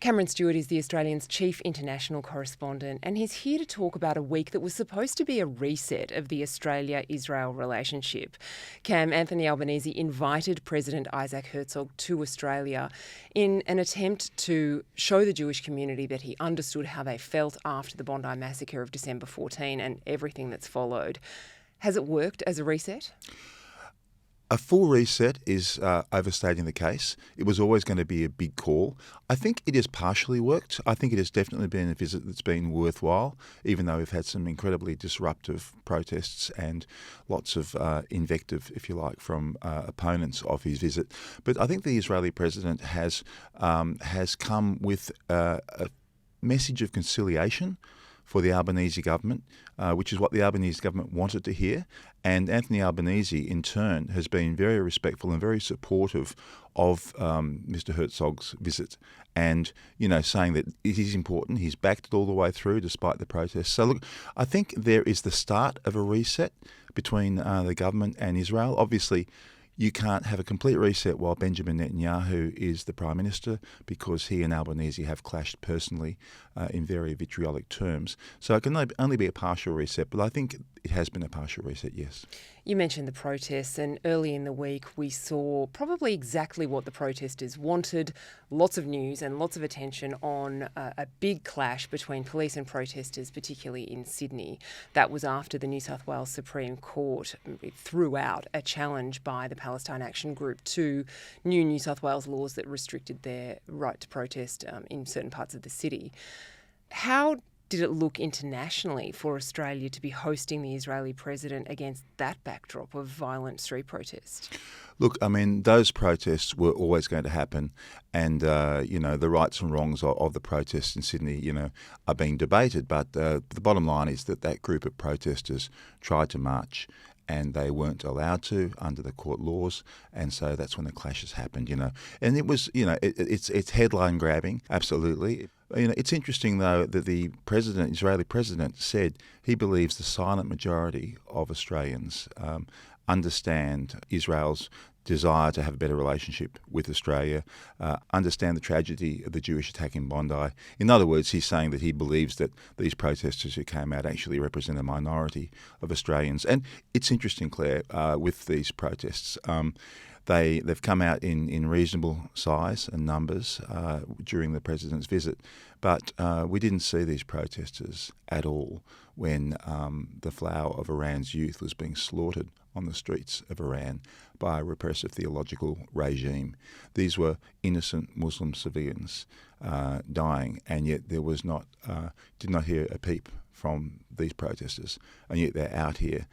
Cameron Stewart is the Australian's chief international correspondent, and he's here to talk about a week that was supposed to be a reset of the Australia-Israel relationship. Anthony Albanese invited President Isaac Herzog to Australia in an attempt to show the Jewish community that he understood how they felt after the Bondi massacre of December 14 and everything that's followed. Has it worked as a reset? A full reset is overstating the case. It was always going to be a big call. I think it has partially worked. I think it has definitely been a visit that's been worthwhile, even though we've had some incredibly disruptive protests and lots of invective, if you like, from opponents of his visit. But I think the Israeli president has come with a message of conciliation for the Albanese government, which is what the Albanese government wanted to hear. And Anthony Albanese, in turn, has been very respectful and very supportive of Mr. Herzog's visit and, saying that it is important. He's backed it all the way through despite the protests. So, look, I think there is the start of a reset between the government and Israel. Obviously, you can't have a complete reset while Benjamin Netanyahu is the Prime Minister, because he and Albanese have clashed personally in very vitriolic terms. So it can only be a partial reset, but I think it has been a partial reset, yes. You mentioned the protests, and early in the week we saw probably exactly what the protesters wanted. Lots of news and lots of attention on a big clash between police and protesters, particularly in Sydney. That was after the New South Wales Supreme Court threw out a challenge by the Palestine Action Group to New South Wales laws that restricted their right to protest in certain parts of the city. How did it look internationally for Australia to be hosting the Israeli president against that backdrop of violent street protest? Look, I mean, those protests were always going to happen, and the rights and wrongs of the protests in Sydney, are being debated. But the bottom line is that group of protesters tried to march, and they weren't allowed to under the court laws, and so that's when the clashes happened. And it was, it's headline grabbing, absolutely. It's interesting, though, that the Israeli president said he believes the silent majority of Australians understand Israel's desire to have a better relationship with Australia, understand the tragedy of the Jewish attack in Bondi. In other words, he's saying that he believes that these protesters who came out actually represent a minority of Australians. And it's interesting, Claire, with these protests. They've come out in reasonable size and numbers during the president's visit, but we didn't see these protesters at all when the flower of Iran's youth was being slaughtered on the streets of Iran by a repressive theological regime. These were innocent Muslim civilians dying, and yet there was did not hear a peep from these protesters, and yet they're out here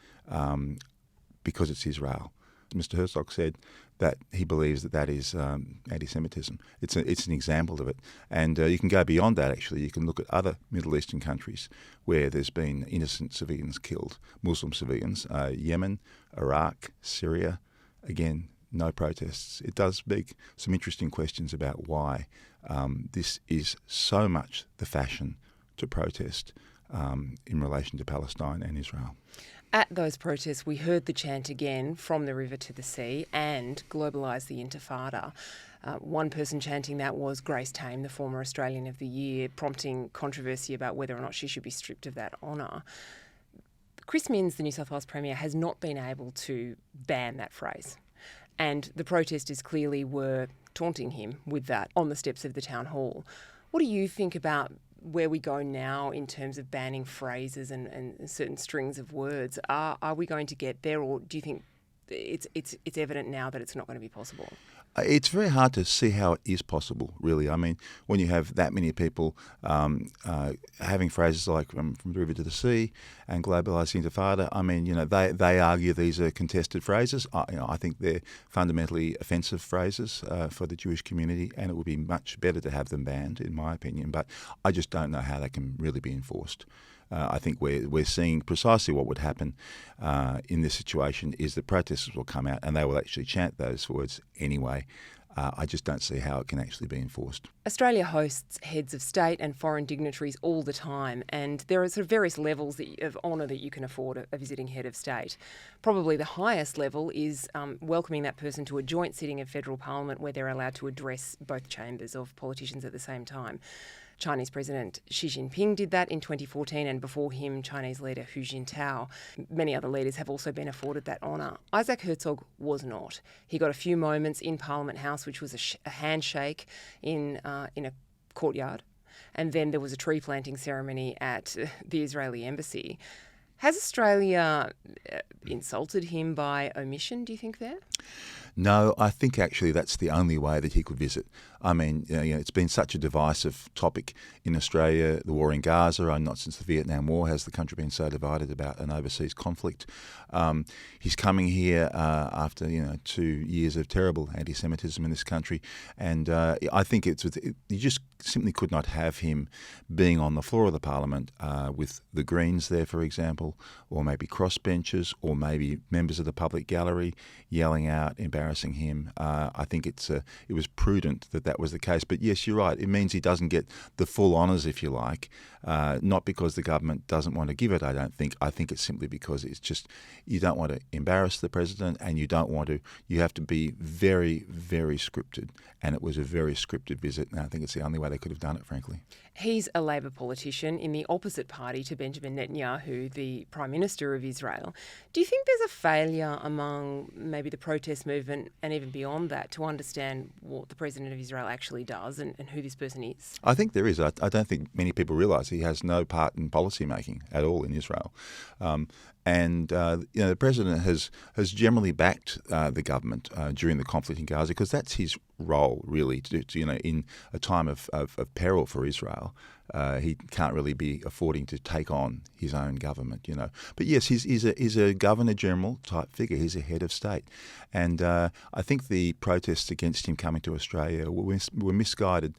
because it's Israel. Mr. Herzog said that he believes that is anti-Semitism. It's an example of it. And you can go beyond that, actually. You can look at other Middle Eastern countries where there's been innocent civilians killed, Muslim civilians, Yemen, Iraq, Syria. Again, no protests. It does beg some interesting questions about why this is so much the fashion to protest in relation to Palestine and Israel. At those protests, we heard the chant again, from the river to the sea, and globalise the Intifada. One person chanting that was Grace Tame, the former Australian of the Year, prompting controversy about whether or not she should be stripped of that honour. Chris Minns, the New South Wales Premier, has not been able to ban that phrase. And the protesters clearly were taunting him with that on the steps of the town hall. What do you think about where we go now in terms of banning phrases and certain strings of words? Are we going to get there, or do you think it's evident now that it's not going to be possible? It's very hard to see how it is possible, really. I mean, when you have that many people having phrases like from the river to the sea and globalise the Intifada, I mean, they argue these are contested phrases. I think they're fundamentally offensive phrases for the Jewish community, and it would be much better to have them banned, in my opinion. But I just don't know how they can really be enforced. I think we're seeing precisely what would happen in this situation is the protesters will come out and they will actually chant those words anyway. I just don't see how it can actually be enforced. Australia hosts heads of state and foreign dignitaries all the time, and there are sort of various levels of honour that you can afford a visiting head of state. Probably the highest level is welcoming that person to a joint sitting of federal parliament where they're allowed to address both chambers of politicians at the same time. Chinese President Xi Jinping did that in 2014, and before him, Chinese leader Hu Jintao. Many other leaders have also been afforded that honour. Isaac Herzog was not. He got a few moments in Parliament House, which was a handshake in a courtyard, and then there was a tree planting ceremony at the Israeli embassy. Has Australia insulted him by omission, do you think, there? No, I think actually that's the only way that he could visit. I mean, it's been such a divisive topic in Australia, the war in Gaza, and not since the Vietnam War has the country been so divided about an overseas conflict. He's coming here after 2 years of terrible anti-Semitism in this country, and I think you just simply could not have him being on the floor of the Parliament with the Greens there, for example, or maybe crossbenchers, or maybe members of the public gallery yelling out, embarrassing him. I think it was prudent that was the case. But yes, you're right. It means he doesn't get the full honours, if you like, not because the government doesn't want to give it, I don't think. I think it's simply because it's just you don't want to embarrass the president, and you have to be very, very scripted. And it was a very scripted visit, and I think it's the only way they could have done it, frankly. He's a Labor politician in the opposite party to Benjamin Netanyahu, the Prime Minister of Israel. Do you think there's a failure among maybe the protest movement and even beyond that to understand what the President of Israel actually does and who this person is? I think there is. I don't think many people realise he has no part in policy making at all in Israel. The president has generally backed the government during the conflict in Gaza, because that's his role, really. In a time of peril for Israel, he can't really be affording to take on his own government. But yes, he's a governor general type figure. He's a head of state, and I think the protests against him coming to Australia were misguided,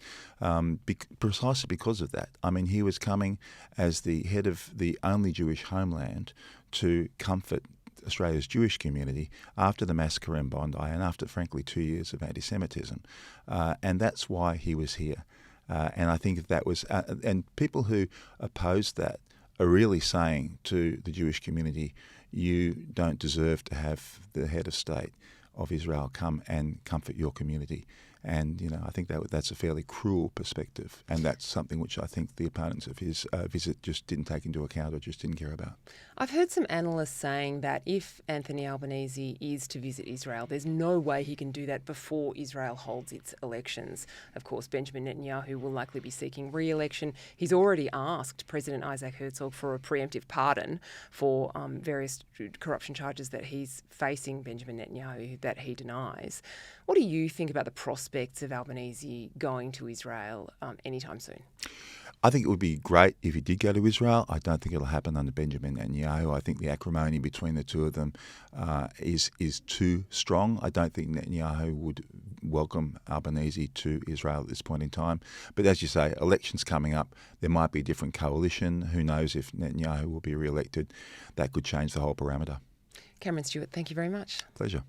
precisely because of that. I mean, he was coming as the head of the only Jewish homeland to comfort Australia's Jewish community after the massacre in Bondi and after, frankly, 2 years of anti-Semitism. And that's why he was here. And I think that was... and people who opposed that are really saying to the Jewish community, you don't deserve to have the head of state of Israel come and comfort your community. And, I think that's a fairly cruel perspective. And that's something which I think the opponents of his visit just didn't take into account or just didn't care about. I've heard some analysts saying that if Anthony Albanese is to visit Israel, there's no way he can do that before Israel holds its elections. Of course, Benjamin Netanyahu will likely be seeking re-election. He's already asked President Isaac Herzog for a preemptive pardon for various corruption charges that he's facing Benjamin Netanyahu that he denies. What do you think about the prospects of Albanese going to Israel anytime soon? I think it would be great if he did go to Israel. I don't think it'll happen under Benjamin Netanyahu. I think the acrimony between the two of them is too strong. I don't think Netanyahu would welcome Albanese to Israel at this point in time. But as you say, elections coming up, there might be a different coalition. Who knows if Netanyahu will be re-elected? That could change the whole parameter. Cameron Stewart, thank you very much. Pleasure.